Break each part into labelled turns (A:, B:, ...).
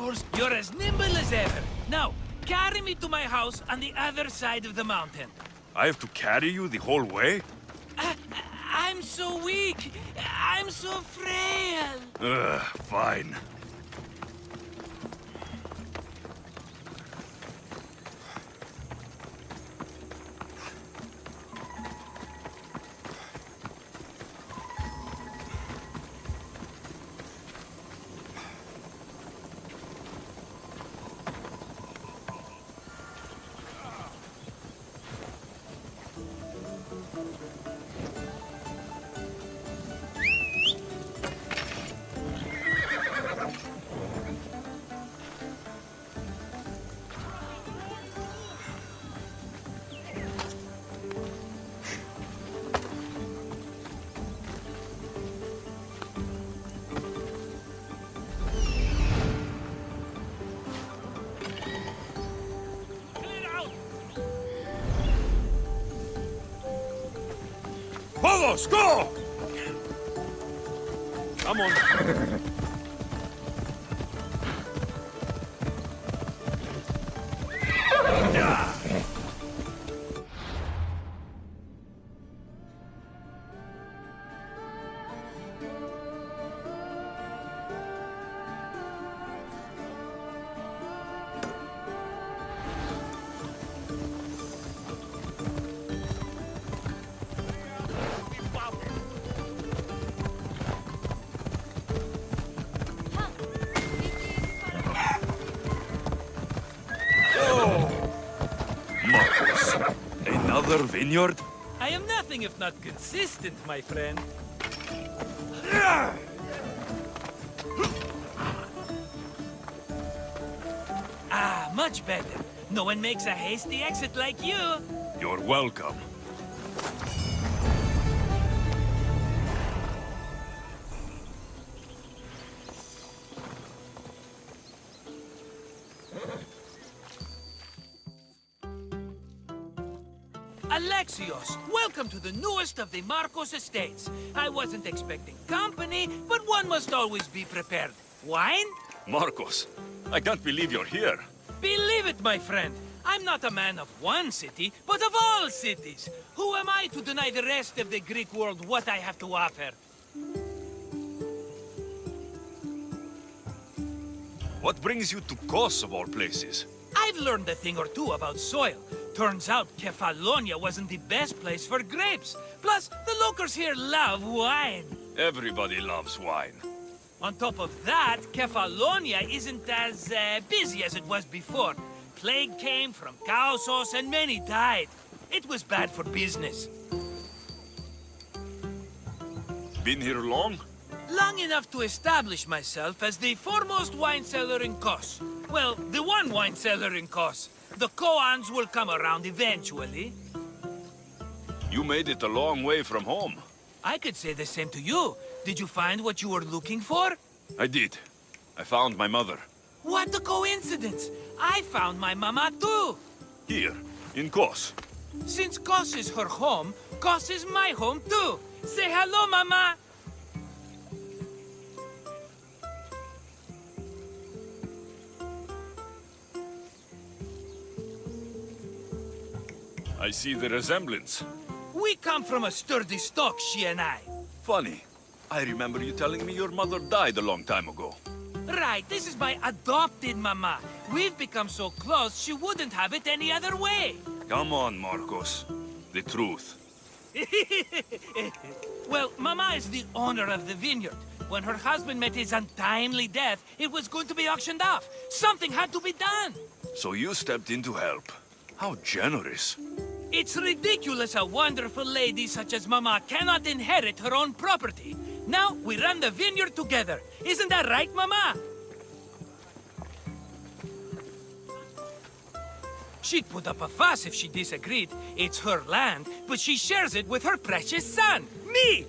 A: yours. You're as nimble as ever. Now, carry me to my house on the other side of the mountain.
B: I have to carry you the whole way?
A: I'm so weak. I'm so frail.
B: Fine. Vamos, go! Come on. Marcos, another vineyard?
A: I am nothing if not consistent, my friend. Ah, much better. No one makes a hasty exit like you.
B: You're welcome.
A: Alexios, welcome to the newest of the Marcos estates. I wasn't expecting company, but one must always be prepared. Wine?
B: Marcos, I can't believe you're here.
A: Believe it, my friend. I'm not a man of one city, but of all cities. Who am I to deny the rest of the Greek world what I have to offer?
B: What brings you to Kos, of all places?
A: I've learned a thing or two about soil. Turns out Kefalonia wasn't the best place for grapes. Plus, the locals here love wine.
B: Everybody loves wine.
A: On top of that, Kefalonia isn't as busy as it was before. Plague came from Chaosos and many died. It was bad for business.
B: Been here long?
A: Long enough to establish myself as the foremost wine seller in Kos. Well, the one wine seller in Kos. The Koans will come around eventually.
B: You made it a long way from home.
A: I could say the same to you. Did you find what you were looking for?
B: I did. I found my mother.
A: What a coincidence! I found my mama too!
B: Here, in Kos.
A: Since Kos is her home, Kos is my home too! Say hello, mama!
B: I see the resemblance.
A: We come from a sturdy stock, she and I.
B: Funny. I remember you telling me your mother died a long time ago.
A: Right, this is my adopted mama. We've become so close, she wouldn't have it any other way.
B: Come on, Marcos. The truth.
A: Well, mama is the owner of the vineyard. When her husband met his untimely death, it was going to be auctioned off. Something had to be done.
B: So you stepped in to help. How generous.
A: It's ridiculous a wonderful lady such as Mama cannot inherit her own property. Now, we run the vineyard together. Isn't that right, Mama? She'd put up a fuss if she disagreed. It's her land, but she shares it with her precious son, me!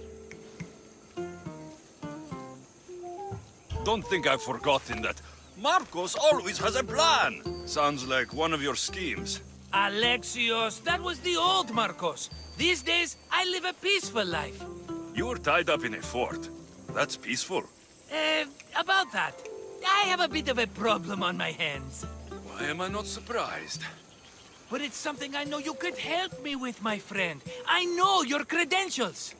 B: Don't think I've forgotten that. Marcos always has a plan. Sounds like one of your schemes.
A: Alexios, that was the old Marcos. These days, I live a peaceful life.
B: You were tied up in a fort. That's peaceful.
A: About that. I have a bit of a problem on my hands.
B: Why am I not surprised?
A: But it's something I know you could help me with, my friend. I know your credentials.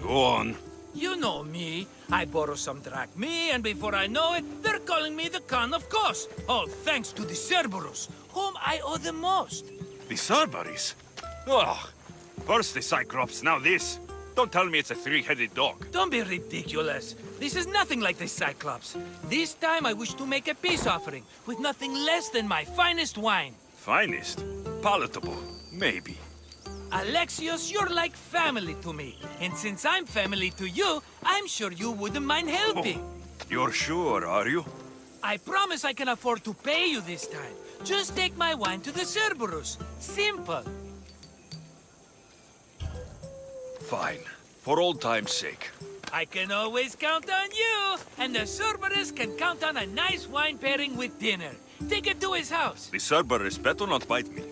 B: Go on.
A: You know me. I borrow some drachmae, and before I know it, they're calling me the Khan of Kos. All thanks to the Cerberus, whom I owe the most.
B: The Cerberus? Oh, first the Cyclops, now this. Don't tell me it's a three-headed dog.
A: Don't be ridiculous. This is nothing like the Cyclops. This time I wish to make a peace offering with nothing less than my finest wine.
B: Finest? Palatable? Maybe.
A: Alexios, you're like family to me. And since I'm family to you, I'm sure you wouldn't mind helping.
B: Oh, you're sure, are you?
A: I promise I can afford to pay you this time. Just take my wine to the Cerberus. Simple.
B: Fine. For old time's sake.
A: I can always count on you, and the Cerberus can count on a nice wine pairing with dinner. Take it to his house.
B: The Cerberus better not bite me.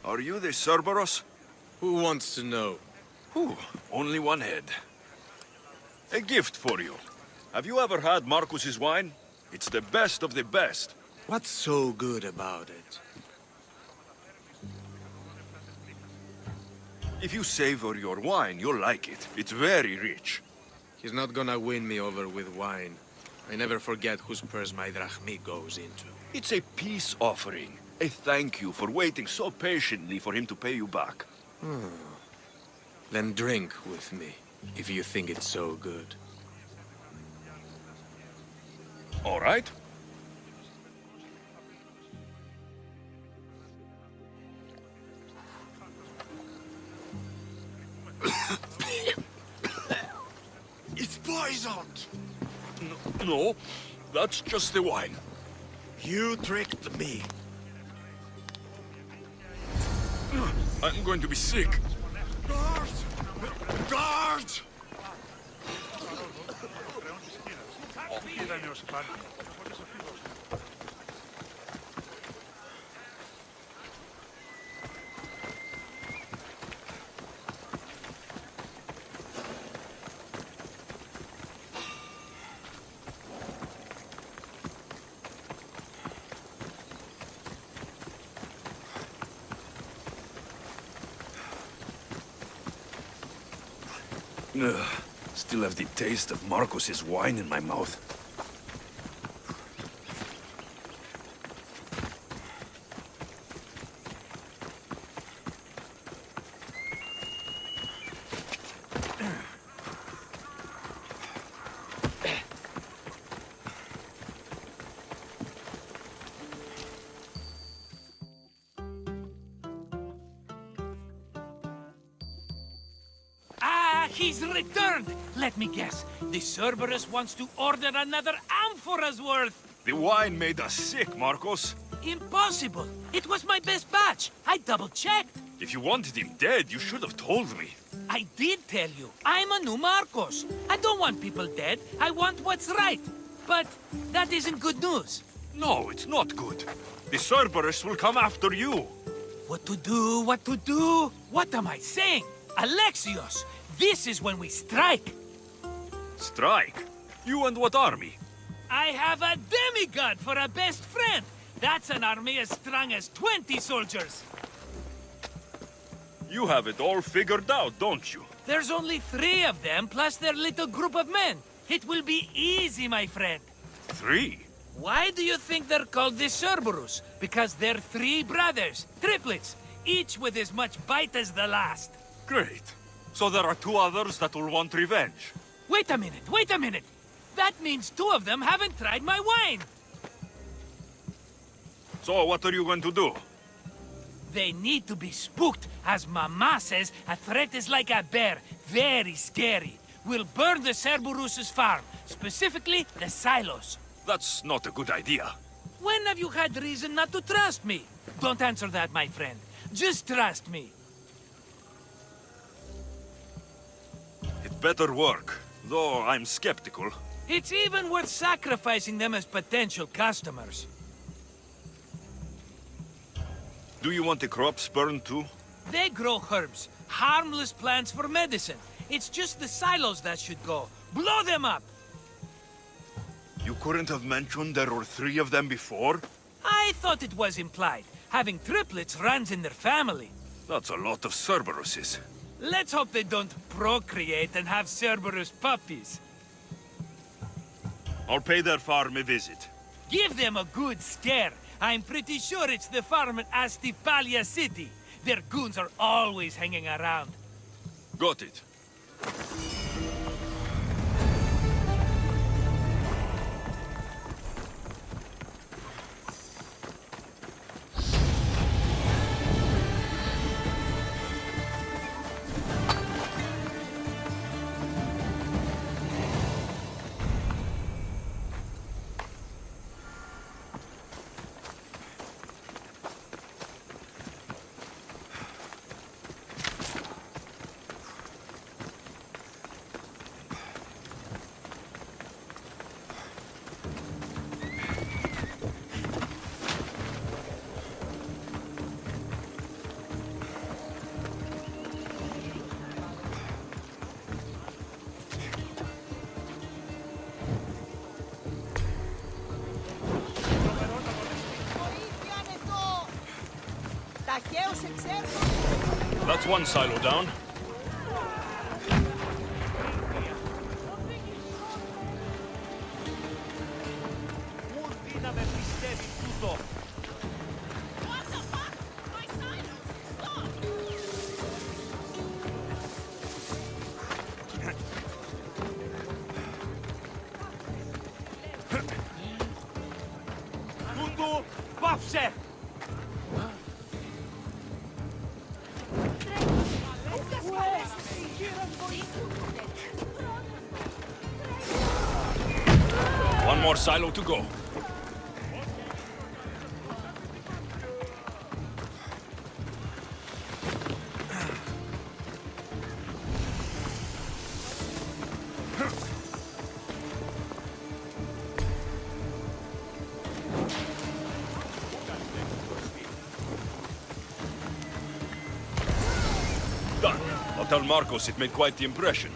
B: Are you the Cerberus?
C: Who wants to know?
B: Whew, only one head. A gift for you. Have you ever had Marcus's wine? It's the best of the best.
C: What's so good about it?
B: If you savor your wine, you'll like it. It's very rich.
C: He's not gonna win me over with wine. I never forget whose purse my drachmae goes into.
B: It's a peace offering. A thank you for waiting so patiently for him to pay you back.
C: Then drink with me, if you think it's so good.
B: All right.
C: It's poisoned!
B: No, that's just the wine.
C: You tricked me.
B: I'm going to be sick.
C: Guards! Guards!
B: Ugh, still have the taste of Marcus's wine in my mouth.
A: He's returned! Let me guess. The Cerberus wants to order another amphora's worth.
B: The wine made us sick, Marcos.
A: Impossible! It was my best batch. I double-checked.
B: If you wanted him dead, you should have told me.
A: I did tell you. I'm a new Marcos. I don't want people dead. I want what's right. But that isn't good news.
B: No, it's not good. The Cerberus will come after you.
A: What to do? What to do? What am I saying? Alexios! This is when we strike.
B: Strike? You and what army?
A: I have a demigod for a best friend. That's an army as strong as 20 soldiers.
B: You have it all figured out, don't you?
A: There's only 3 of them, plus their little group of men. It will be easy, my friend.
B: 3?
A: Why do you think they're called the Cerberus? Because they're three brothers, triplets, each with as much bite as the last.
B: Great. So there are two others that will want revenge.
A: Wait a minute, wait a minute! That means two of them haven't tried my wine!
B: So what are you going to do?
A: They need to be spooked. As Mama says, a threat is like a bear, very scary. We'll burn the Cerberus's farm, specifically the silos.
B: That's not a good idea.
A: When have you had reason not to trust me? Don't answer that, my friend. Just trust me.
B: It better work, though I'm skeptical.
A: It's even worth sacrificing them as potential customers.
B: Do you want the crops burned too?
A: They grow herbs, harmless plants for medicine. It's just the silos that should go. Blow them up!
B: You couldn't have mentioned there were three of them before?
A: I thought it was implied. Having triplets runs in their family.
B: That's a lot of Cerberuses.
A: Let's hope they don't procreate and have Cerberus puppies.
B: I'll pay their farm a visit.
A: Give them a good scare. I'm pretty sure it's the farm at Astipalia City. Their goons are always hanging around.
B: Got it. That's one silo down.
A: Mundu, bawsze!
B: One more silo to go. Done. I'll tell Marcos it made quite the impression.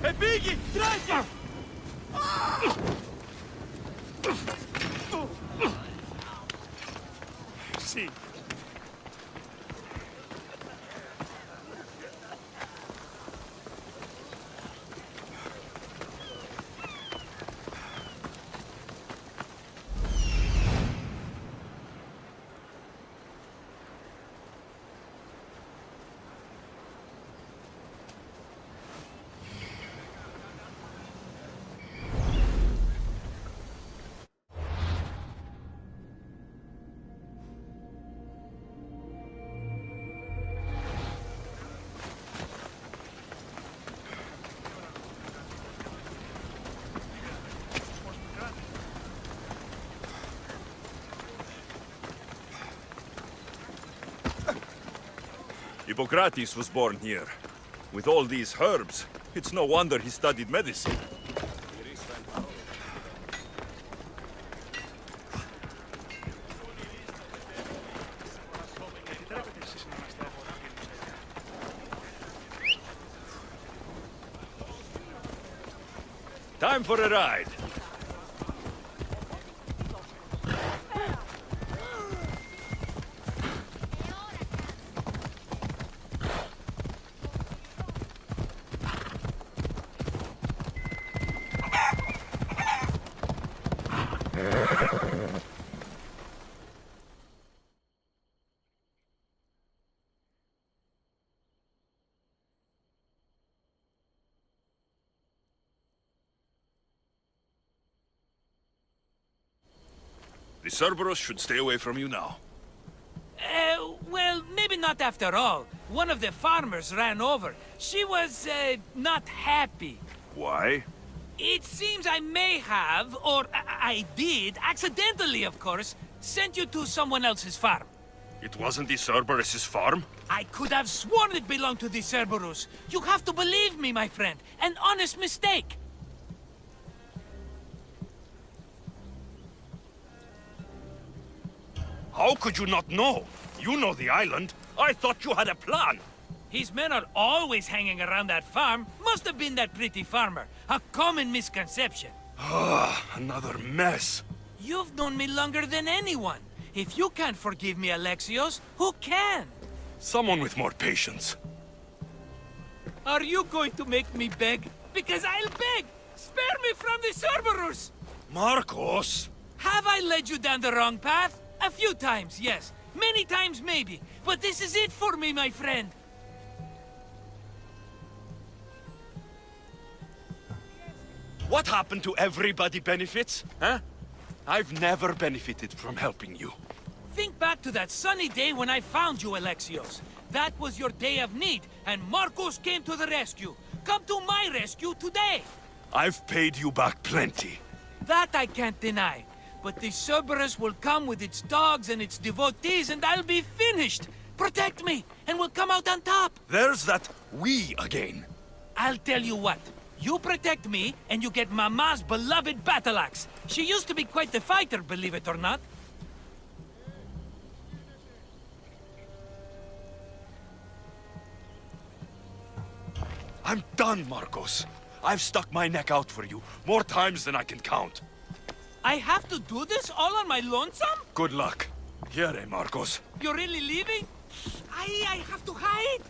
B: Hey, Biggie! Try
A: See.
B: Hippocrates was born here. With all these herbs, it's no wonder he studied medicine. Time for a ride. The Cerberus should stay away from you now.
A: Well, maybe not after all. One of the farmers ran over. She was, not happy.
B: Why?
A: It seems I may have, or I did, accidentally of course, sent you to someone else's farm.
B: It wasn't the Cerberus's farm?
A: I could have sworn it belonged to the Cerberus. You have to believe me, my friend. An honest mistake.
B: How could you not know? You know the island. I thought you had a plan.
A: His men are always hanging around that farm. Must have been that pretty farmer. A common misconception.
B: Ah, another mess.
A: You've known me longer than anyone. If you can't forgive me, Alexios, who can?
B: Someone with more patience.
A: Are you going to make me beg? Because I'll beg! Spare me from the Cerberus!
B: Marcos!
A: Have I led you down the wrong path? A few times, yes. Many times, maybe. But this is it for me, my friend.
B: What happened to everybody benefits, huh? I've never benefited from helping you.
A: Think back to that sunny day when I found you, Alexios. That was your day of need, and Marcos came to the rescue. Come to my rescue today.
B: I've paid you back plenty.
A: That I can't deny. But the Cerberus will come with its dogs and its devotees, and I'll be finished. Protect me, and we'll come out on top.
B: There's that we again.
A: I'll tell you what. You protect me, and you get Mama's beloved battle axe. She used to be quite the fighter, believe it or not.
B: I'm done, Marcos. I've stuck my neck out for you more times than I can count.
A: I have to do this all on my lonesome?
B: Good luck. Here, Marcos.
A: You're really leaving? I have to hide?